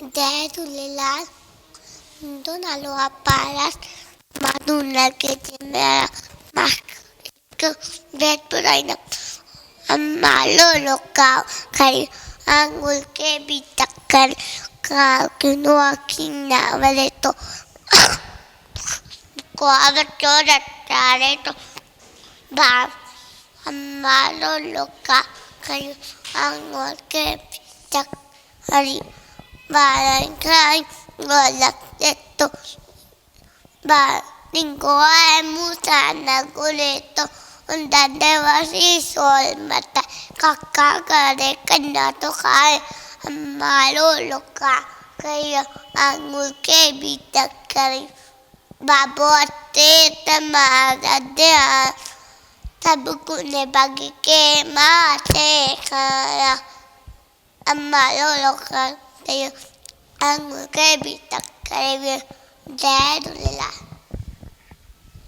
जय झूलेलाल। मुंहिंजो नालो आहे पारस। मां झूलण के मेरा मां हिकु बैत ॿुधाईंदमि। मालो लोका खई आंगुर के भी टक्कर काकिनो अखिना वले तो को आवतो रटारे तो बाप मालो लोका खई आंगुर के भी टक्कर Barangkali golak itu Lingkungan musana kuleto Unda dewasi sol mata Kakak kare kena to kai Malu loka Kaya angul ke bita kari Babote tamara dea Tabuku ne bagi ke mate kaya Malu loka Kaya angul ke bita kari Jai Jhulelal.